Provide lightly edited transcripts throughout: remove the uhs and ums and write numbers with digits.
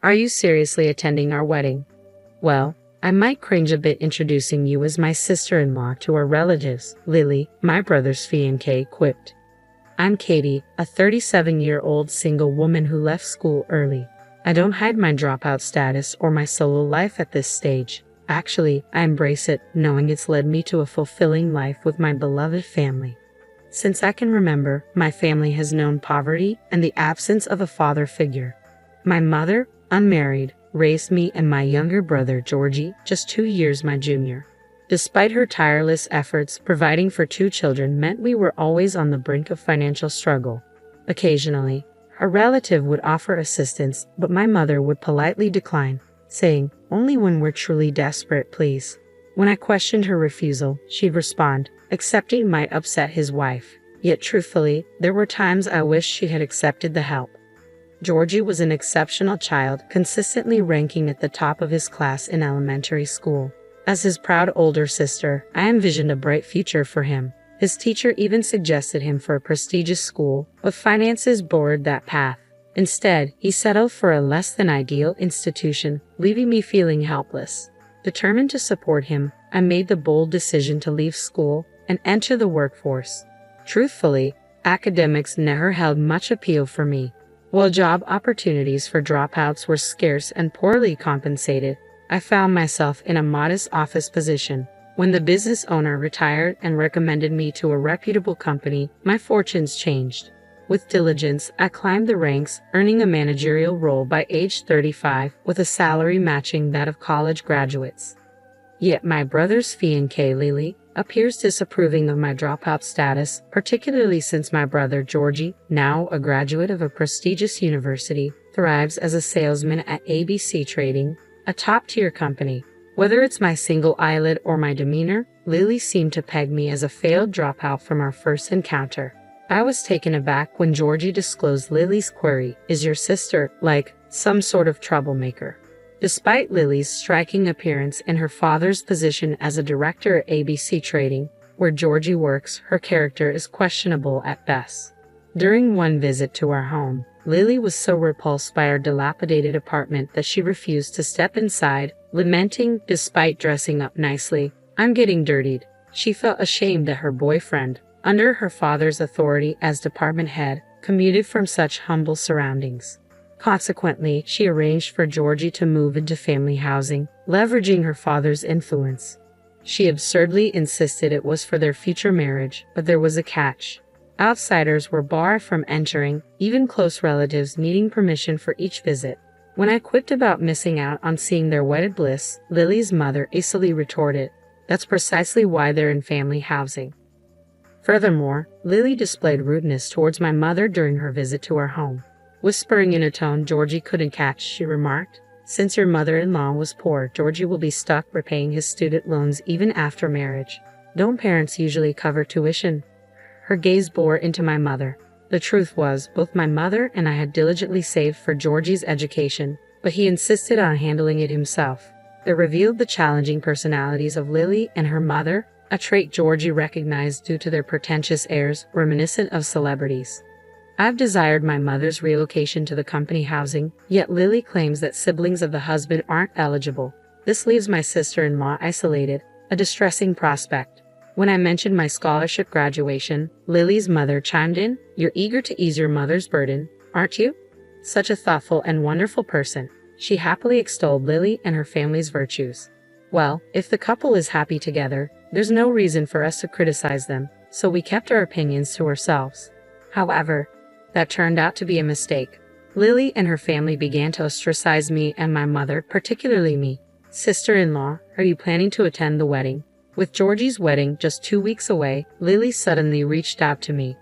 Are you seriously attending our wedding? Well, I might cringe a bit introducing you as my sister-in-law to our relatives, Lily, my brother's fiancée, quipped. I'm Katie, a 37-year-old single woman who left school early. I don't hide my dropout status or my solo life at this stage. Actually, I embrace it, knowing it's led me to a fulfilling life with my beloved family. Since I can remember, my family has known poverty and the absence of a father figure. My mother, unmarried, raised me and my younger brother, Georgie, just 2 years my junior. Despite her tireless efforts, providing for 2 children meant we were always on the brink of financial struggle. Occasionally, a relative would offer assistance, but my mother would politely decline, saying, "Only when we're truly desperate, please." When I questioned her refusal, she'd respond, "Accepting might upset his wife." Yet truthfully, there were times I wished she had accepted the help. Georgie was an exceptional child, consistently ranking at the top of his class in elementary school. As his proud older sister, I envisioned a bright future for him. His teacher even suggested him for a prestigious school, but finances barred that path. Instead, he settled for a less-than-ideal institution, leaving me feeling helpless. Determined to support him, I made the bold decision to leave school and enter the workforce. Truthfully, academics never held much appeal for me. While job opportunities for dropouts were scarce and poorly compensated, I found myself in a modest office position. When the business owner retired and recommended me to a reputable company, my fortunes changed. With diligence, I climbed the ranks, earning a managerial role by age 35, with a salary matching that of college graduates. Yet my brother's fiancée, Lily, appears disapproving of my dropout status, particularly since my brother Georgie, now a graduate of a prestigious university, thrives as a salesman at ABC Trading, a top-tier company. Whether it's my single eyelid or my demeanor, Lily seemed to peg me as a failed dropout from our first encounter. I was taken aback when Georgie disclosed Lily's query, "Is your sister, like, some sort of troublemaker?" Despite Lily's striking appearance and her father's position as a director at ABC Trading, where Georgie works, her character is questionable at best. During one visit to our home, Lily was so repulsed by our dilapidated apartment that she refused to step inside, lamenting, despite dressing up nicely, "I'm getting dirtied." She felt ashamed that her boyfriend, under her father's authority as department head, commuted from such humble surroundings. Consequently, she arranged for Georgie to move into family housing, leveraging her father's influence. She absurdly insisted it was for their future marriage, but there was a catch. Outsiders were barred from entering, even close relatives needing permission for each visit. When I quipped about missing out on seeing their wedded bliss, Lily's mother acily retorted, "That's precisely why they're in family housing." Furthermore, Lily displayed rudeness towards my mother during her visit to our home. Whispering in a tone Georgie couldn't catch, she remarked, "Since your mother-in-law was poor, Georgie will be stuck repaying his student loans even after marriage. Don't parents usually cover tuition?" Her gaze bore into my mother. The truth was, both my mother and I had diligently saved for Georgie's education, but he insisted on handling it himself. It revealed the challenging personalities of Lily and her mother, a trait Georgie recognized due to their pretentious airs reminiscent of celebrities. I've desired my mother's relocation to the company housing, yet Lily claims that siblings of the husband aren't eligible. This leaves my sister-in-law isolated, a distressing prospect. When I mentioned my scholarship graduation, Lily's mother chimed in, "You're eager to ease your mother's burden, aren't you?" Such a thoughtful and wonderful person. She happily extolled Lily and her family's virtues. Well, if the couple is happy together, there's no reason for us to criticize them, so we kept our opinions to ourselves. However, that turned out to be a mistake. Lily and her family began to ostracize me and my mother, particularly me. "Sister-in-law, are you planning to attend the wedding?" With Georgie's wedding just 2 weeks away, Lily suddenly reached out to me.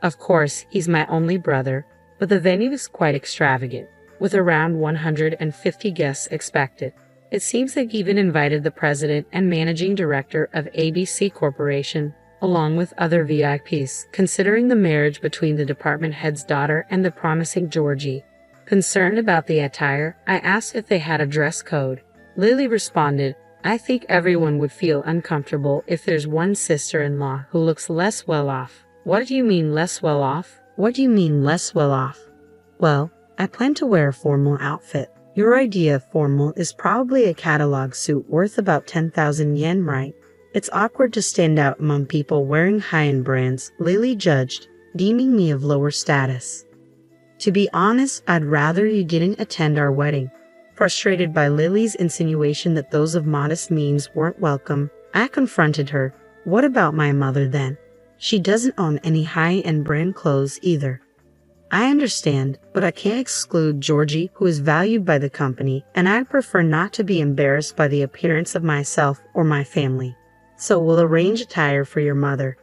Of course, he's my only brother, but the venue is quite extravagant, with around 150 guests expected. It seems they've even invited the president and managing director of ABC Corporation, along with other VIPs, considering the marriage between the department head's daughter and the promising Georgie. Concerned about the attire, I asked if they had a dress code. Lily responded, "I think everyone would feel uncomfortable if there's one sister-in-law who looks less well off." "What do you mean less well off? What do you mean less well off?" "Well, I plan to wear a formal outfit. Your idea of formal is probably a catalog suit worth about 10,000 yen, right? It's awkward to stand out among people wearing high-end brands, Lily judged, deeming me of lower status. To be honest, I'd rather you didn't attend our wedding. Frustrated by Lily's insinuation that those of modest means weren't welcome, I confronted her. What about my mother then? She doesn't own any high-end brand clothes either. I understand, but I can't exclude Georgie, who is valued by the company, and I'd prefer not to be embarrassed by the appearance of myself or my family. So we'll arrange attire for your mother.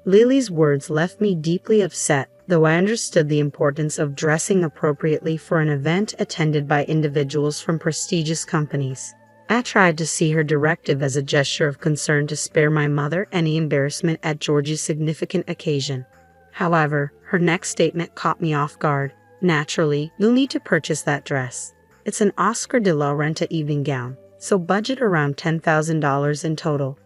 Lily's words left me deeply upset, though I understood the importance of dressing appropriately for an event attended by individuals from prestigious companies. I tried to see her directive as a gesture of concern to spare my mother any embarrassment at Georgie's significant occasion. However, her next statement caught me off guard. Naturally, you'll need to purchase that dress. It's an Oscar de la Renta evening gown, so budget around $10,000 in total.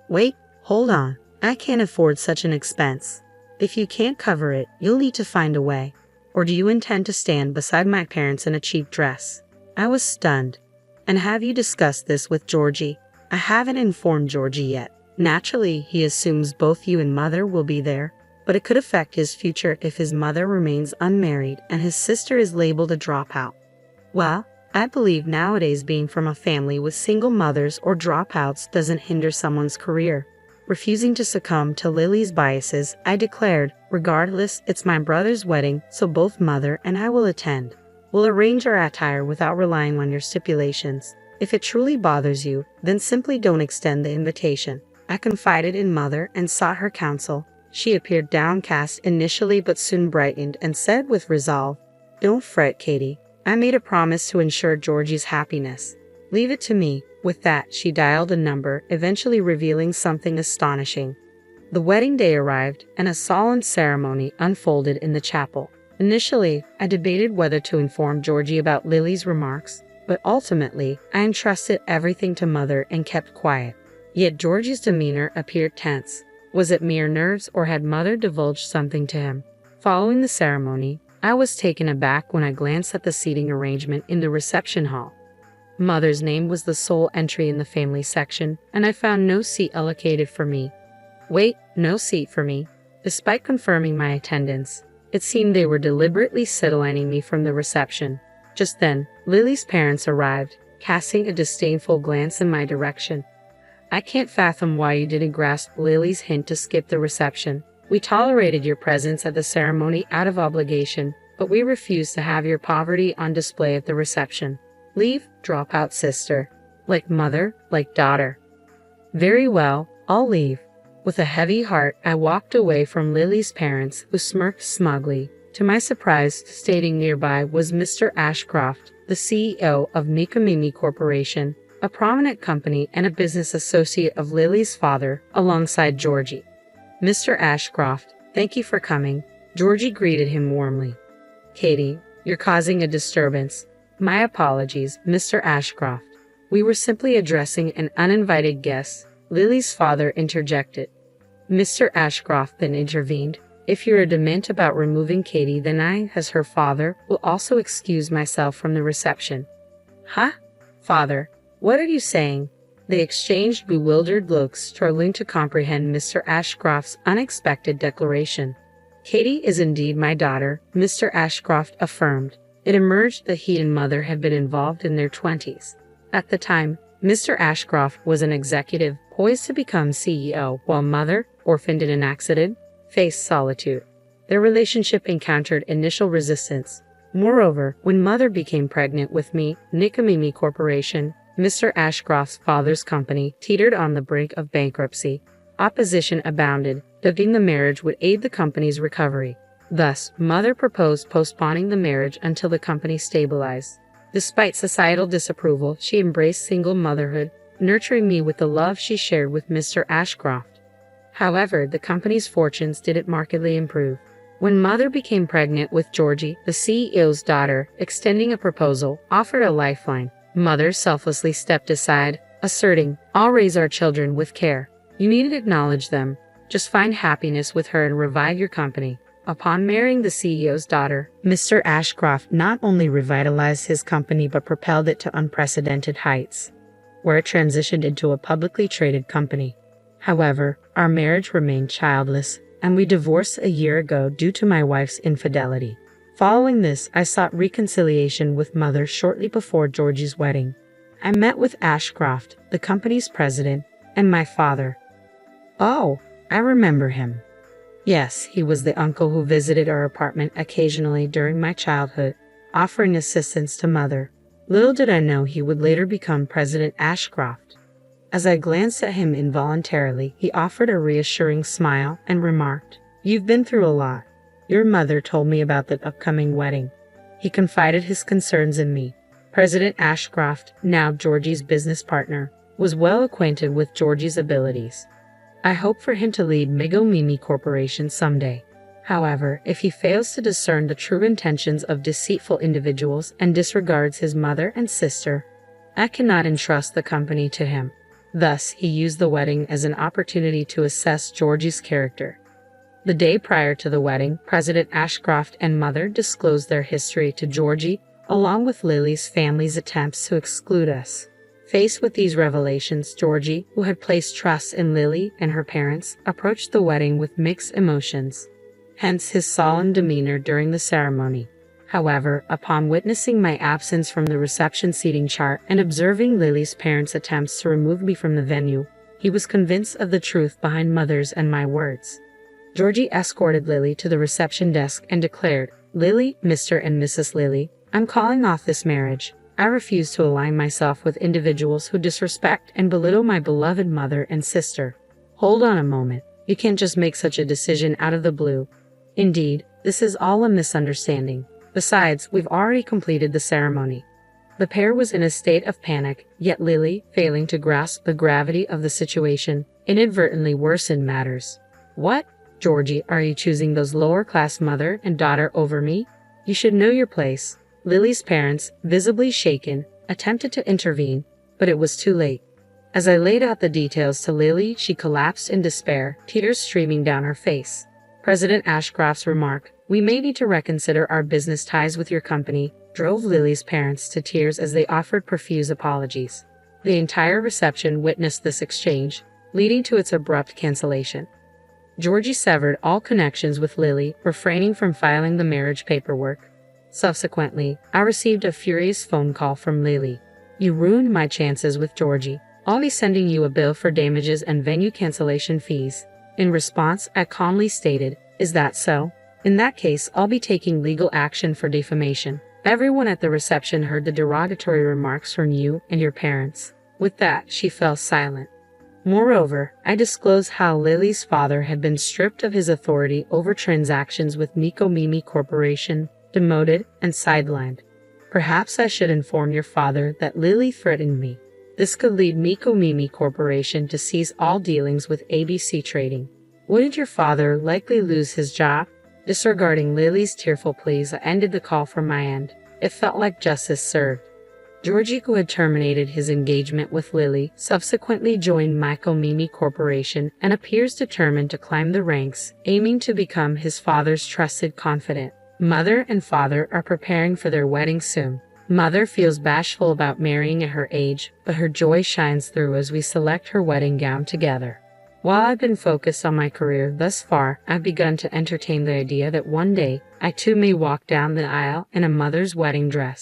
Wait, hold on. I can't afford such an expense. If you can't cover it, you'll need to find a way. Or do you intend to stand beside my parents in a cheap dress? I was stunned. And have you discussed this with Georgie? I haven't informed Georgie yet. Naturally, he assumes both you and mother will be there, but it could affect his future if his mother remains unmarried and his sister is labeled a dropout. Well, I believe nowadays being from a family with single mothers or dropouts doesn't hinder someone's career. Refusing to succumb to Lily's biases, I declared, regardless, it's my brother's wedding, so both mother and I will attend. We'll arrange our attire without relying on your stipulations. If it truly bothers you, then simply don't extend the invitation. I confided in mother and sought her counsel. She appeared downcast initially but soon brightened and said with resolve, "Don't fret, Katie. I made a promise to ensure Georgie's happiness. Leave it to me." With that, she dialed a number, eventually revealing something astonishing. The wedding day arrived, and a solemn ceremony unfolded in the chapel. Initially, I debated whether to inform Georgie about Lily's remarks, but ultimately, I entrusted everything to mother and kept quiet. Yet Georgie's demeanor appeared tense. Was it mere nerves, or had mother divulged something to him? Following the ceremony, I was taken aback when I glanced at the seating arrangement in the reception hall. Mother's name was the sole entry in the family section, and I found no seat allocated for me. Wait, no seat for me. Despite confirming my attendance, it seemed they were deliberately sidelining me from the reception. Just then, Lily's parents arrived, casting a disdainful glance in my direction. I can't fathom why you didn't grasp Lily's hint to skip the reception. We tolerated your presence at the ceremony out of obligation, but we refuse to have your poverty on display at the reception. Leave, dropout sister. Like mother, like daughter. Very well, I'll leave. With a heavy heart, I walked away from Lily's parents, who smirked smugly. To my surprise, standing nearby was Mr. Ashcroft, the CEO of Nikomimi Corporation, a prominent company and a business associate of Lily's father, alongside Georgie. Mr. Ashcroft, thank you for coming. Georgie greeted him warmly. Katie, you're causing a disturbance. My apologies, Mr. Ashcroft. We were simply addressing an uninvited guest, Lily's father interjected. Mr. Ashcroft then intervened. If you're adamant about removing Katie, then I, as her father, will also excuse myself from the reception. Huh? Father, what are you saying? They exchanged bewildered looks, struggling to comprehend Mr. Ashcroft's unexpected declaration. Katie is indeed my daughter, Mr. Ashcroft affirmed. It emerged that he and mother had been involved in their 20s. At the time, Mr. Ashcroft was an executive poised to become CEO, while mother, orphaned in an accident, faced solitude. Their relationship encountered initial resistance. Moreover, when mother became pregnant with me, Nikomimi Corporation, Mr. Ashcroft's father's company, teetered on the brink of bankruptcy. Opposition abounded, hoping the marriage would aid the company's recovery. Thus, mother proposed postponing the marriage until the company stabilized. Despite societal disapproval, she embraced single motherhood, nurturing me with the love she shared with Mr. Ashcroft. However, the company's fortunes didn't markedly improve. When mother became pregnant with Georgie, the CEO's daughter, extending a proposal, offered a lifeline. Mother selflessly stepped aside, asserting, "I'll raise our children with care. You needn't acknowledge them. Just find happiness with her and revive your company." Upon marrying the CEO's daughter, Mr. Ashcroft not only revitalized his company but propelled it to unprecedented heights, where it transitioned into a publicly traded company. However, our marriage remained childless, and we divorced a year ago due to my wife's infidelity. Following this, I sought reconciliation with Mother shortly before Georgie's wedding. I met with Ashcroft, the company's president, and my father. Oh, I remember him. Yes, he was the uncle who visited our apartment occasionally during my childhood, offering assistance to Mother. Little did I know he would later become President Ashcroft. As I glanced at him involuntarily, he offered a reassuring smile and remarked, "You've been through a lot. Your mother told me about the upcoming wedding." He confided his concerns in me. President Ashcroft, now Georgie's business partner, was well acquainted with Georgie's abilities. I hope for him to lead Migo Mimi Corporation someday. However, if he fails to discern the true intentions of deceitful individuals and disregards his mother and sister, I cannot entrust the company to him. Thus, he used the wedding as an opportunity to assess Georgie's character. The day prior to the wedding, President Ashcroft and Mother disclosed their history to Georgie, along with Lily's family's attempts to exclude us. Faced with these revelations, Georgie, who had placed trust in Lily and her parents, approached the wedding with mixed emotions, hence his solemn demeanor during the ceremony. However, upon witnessing my absence from the reception seating chart and observing Lily's parents' attempts to remove me from the venue, he was convinced of the truth behind Mother's and my words. Georgie escorted Lily to the reception desk and declared, "Lily, Mr. and Mrs. Lily, I'm calling off this marriage. I refuse to align myself with individuals who disrespect and belittle my beloved mother and sister." Hold on a moment. You can't just make such a decision out of the blue. Indeed, this is all a misunderstanding. Besides, we've already completed the ceremony. The pair was in a state of panic, yet Lily, failing to grasp the gravity of the situation, inadvertently worsened matters. "What? Georgie, are you choosing those lower-class mother and daughter over me? You should know your place." Lily's parents, visibly shaken, attempted to intervene, but it was too late. As I laid out the details to Lily, she collapsed in despair, tears streaming down her face. President Ashcroft's remark, "We may need to reconsider our business ties with your company," drove Lily's parents to tears as they offered profuse apologies. The entire reception witnessed this exchange, leading to its abrupt cancellation. Georgie severed all connections with Lily, refraining from filing the marriage paperwork. Subsequently, I received a furious phone call from Lily. "You ruined my chances with Georgie. I'll be sending you a bill for damages and venue cancellation fees." In response, I calmly stated, "Is that so? In that case, I'll be taking legal action for defamation." Everyone at the reception heard the derogatory remarks from you and your parents. With that, she fell silent. Moreover, I disclosed how Lily's father had been stripped of his authority over transactions with Migo Mimi Corporation, demoted, and sidelined. Perhaps I should inform your father that Lily threatened me. This could lead Migo Mimi Corporation to cease all dealings with ABC Trading. Wouldn't your father likely lose his job? Disregarding Lily's tearful pleas, I ended the call from my end. It felt like justice served. Georgie, who had terminated his engagement with Lily, subsequently joined Migo Mimi Corporation and appears determined to climb the ranks, aiming to become his father's trusted confidant. Mother and father are preparing for their wedding soon. Mother feels bashful about marrying at her age, but her joy shines through as we select her wedding gown together. While I've been focused on my career thus far, I've begun to entertain the idea that one day, I too may walk down the aisle in a mother's wedding dress.